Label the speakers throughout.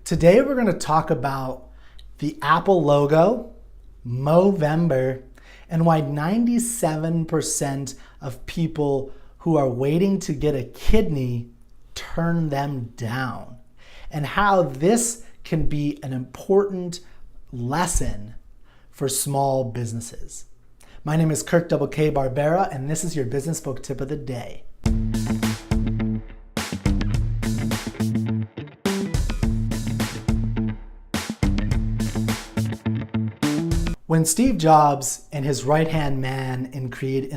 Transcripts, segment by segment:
Speaker 1: Today we're going to talk about the Apple logo, Movember, and why 97% of people who are waiting to get a kidney turn them down, and how this can be an important lesson for small businesses. My name is Kirk K. Barbera, and this is your Business Book Tip of the Day. When Steve Jobs and his right-hand man in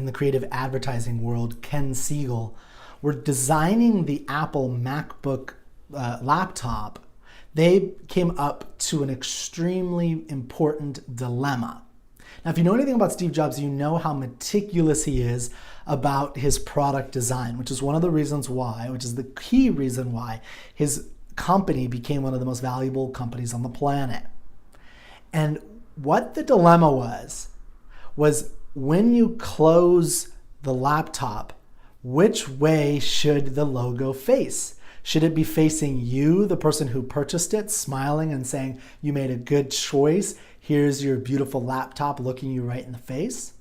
Speaker 1: the creative advertising world, Ken Siegel, were designing the Apple MacBook laptop, they came up to an extremely important dilemma. Now, if you know anything about Steve Jobs, you know how meticulous he is about his product design, which is one of the reasons why, which is the key reason why his company became one of the most valuable companies on the planet. And what the dilemma was when you close the laptop, which way should the logo face? Should it be facing you, the person who purchased it, smiling and saying, you made a good choice, here's your beautiful laptop looking you right in the face?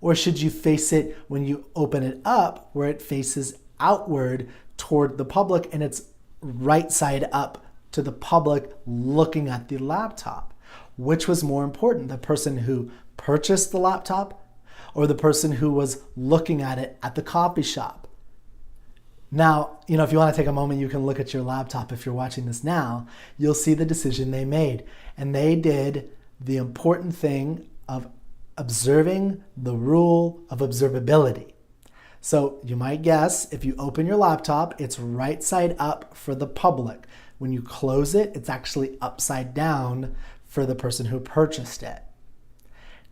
Speaker 1: Or should you face it when you open it up, where it faces outward toward the public and it's right side up to the public looking at the laptop? Which was more important, the person who purchased the laptop or the person who was looking at it at the coffee shop? Now, if you want to take a moment, you can look at your laptop. If you're watching this now, you'll see the decision they made. And they did the important thing of observing the rule of observability. So you might guess, if you open your laptop, it's right side up for the public. When you close it, it's actually upside down for the person who purchased it.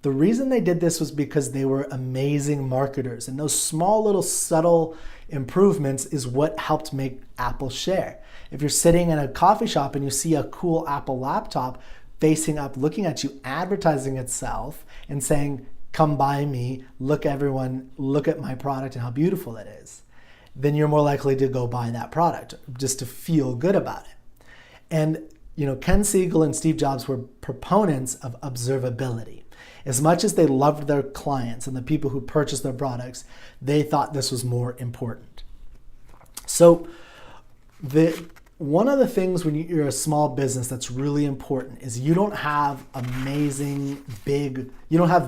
Speaker 1: The reason they did this was because they were amazing marketers, and those small little subtle improvements is what helped make Apple share. If you're sitting in a coffee shop and you see a cool Apple laptop facing up, looking at you, advertising itself and saying, come buy me, look everyone, look at my product and how beautiful it is, then you're more likely to go buy that product just to feel good about it. And Ken Siegel and Steve Jobs were proponents of observability. As much as they loved their clients and the people who purchased their products, they thought this was more important. So one of the things when you're a small business that's really important is you don't have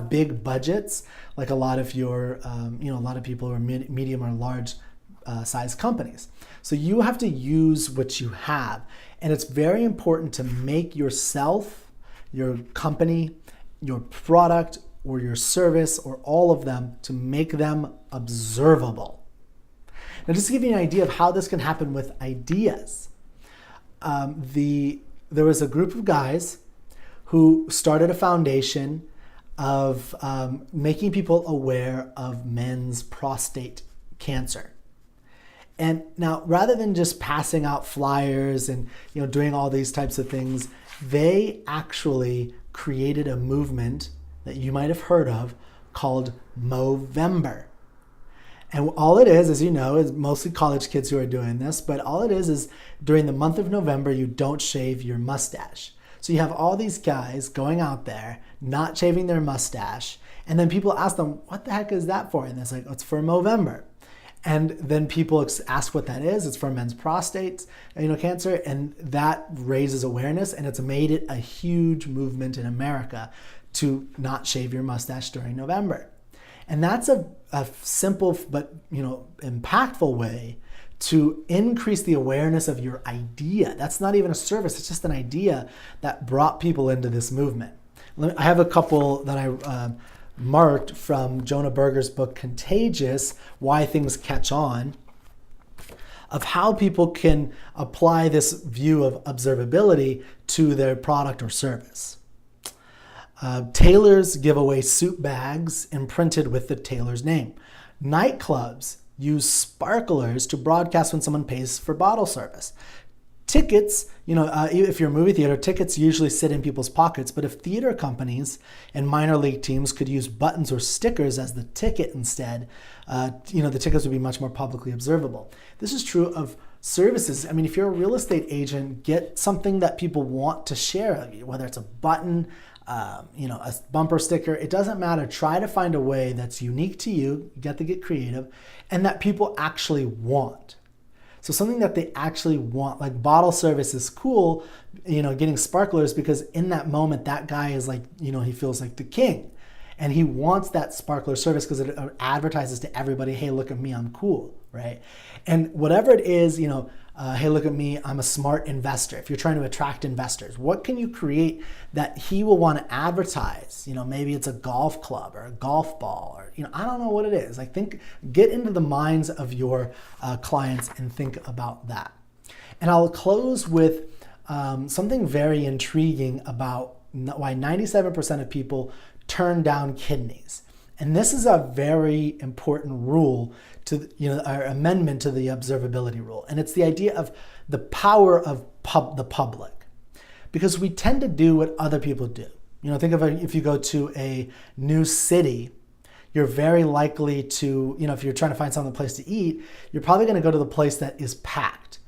Speaker 1: big budgets like a lot of your, a lot of people who are medium or large size companies. So you have to use what you have. And it's very important to make yourself, your company, your product, or your service, or all of them, to make them observable. Now, just to give you an idea of how this can happen with ideas, there was a group of guys who started a foundation of making people aware of men's prostate cancer. And now, rather than just passing out flyers and doing all these types of things, they actually created a movement that you might have heard of called Movember. And all it is mostly college kids who are doing this, but all it is during the month of November, you don't shave your mustache. So you have all these guys going out there, not shaving their mustache, and then people ask them, what the heck is that for? And it's like, it's for Movember. And then people ask what that is. It's for men's prostate cancer, and that raises awareness, and it's made it a huge movement in America to not shave your mustache during November. And that's a simple but impactful way to increase the awareness of your idea. That's not even a service, it's just an idea that brought people into this movement. I have a couple that I marked from Jonah Berger's book Contagious, Why Things Catch On, of how people can apply this view of observability to their product or service. Tailors give away suit bags imprinted with the tailor's name. Nightclubs use sparklers to broadcast when someone pays for bottle service. Tickets, if you're a movie theater, tickets usually sit in people's pockets, but if theater companies and minor league teams could use buttons or stickers as the ticket instead, the tickets would be much more publicly observable. This is true of services. I mean, if you're a real estate agent, get something that people want to share, whether it's a button, a bumper sticker, it doesn't matter. Try to find a way that's unique to you, you get to get creative, and that people actually want. So something that they actually want, like bottle service is cool, getting sparklers, because in that moment, that guy is like, he feels like the king. And he wants that sparkler service because it advertises to everybody, hey, look at me, I'm cool, right? And whatever it is, hey, look at me, I'm a smart investor. If you're trying to attract investors, what can you create that he will want to advertise? Maybe it's a golf club or a golf ball, or, I don't know what it is. Get into the minds of your clients and think about that. And I'll close with something very intriguing about why 97% of people turn down kidneys. And this is a very important rule to, our amendment to the observability rule. And it's the idea of the power of the public. Because we tend to do what other people do. Think of if you go to a new city, you're very likely to, if you're trying to find some place to eat, you're probably going to go to the place that is packed.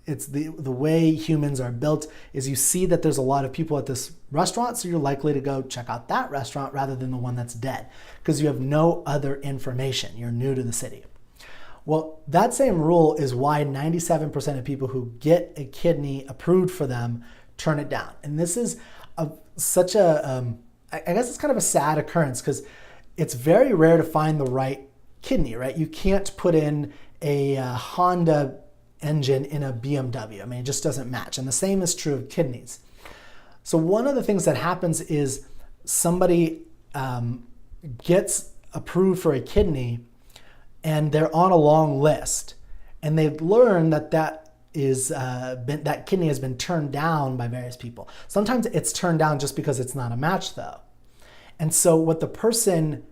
Speaker 1: It's the way humans are built is you see that there's a lot of people at this restaurant, so you're likely to go check out that restaurant rather than the one that's dead because you have no other information. You're new to the city. Well, that same rule is why 97% of people who get a kidney approved for them turn it down. And this is I guess it's kind of a sad occurrence because it's very rare to find the right kidney, right? You can't put in a Honda engine in a BMW. I mean, it just doesn't match. And the same is true of kidneys. So one of the things that happens is somebody gets approved for a kidney and they're on a long list and they've learned that kidney has been turned down by various people. Sometimes it's turned down just because it's not a match though. And so what the person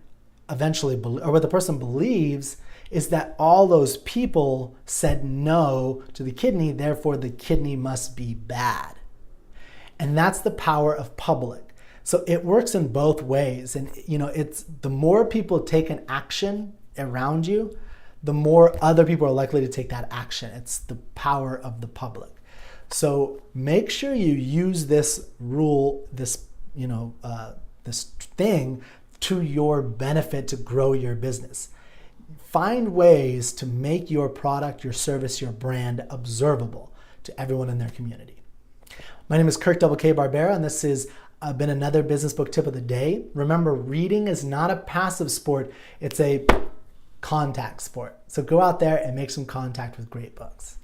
Speaker 1: believes is that all those people said no to the kidney, therefore the kidney must be bad. And that's the power of public. So it works in both ways. And it's the more people take an action around you, the more other people are likely to take that action. It's the power of the public. So make sure you use this rule, this thing to your benefit to grow your business. Find ways to make your product, your service, your brand observable to everyone in their community. My name is Kirk K. Barbera, and this has been another business book tip of the day. Remember, reading is not a passive sport, it's a contact sport. So go out there and make some contact with great books.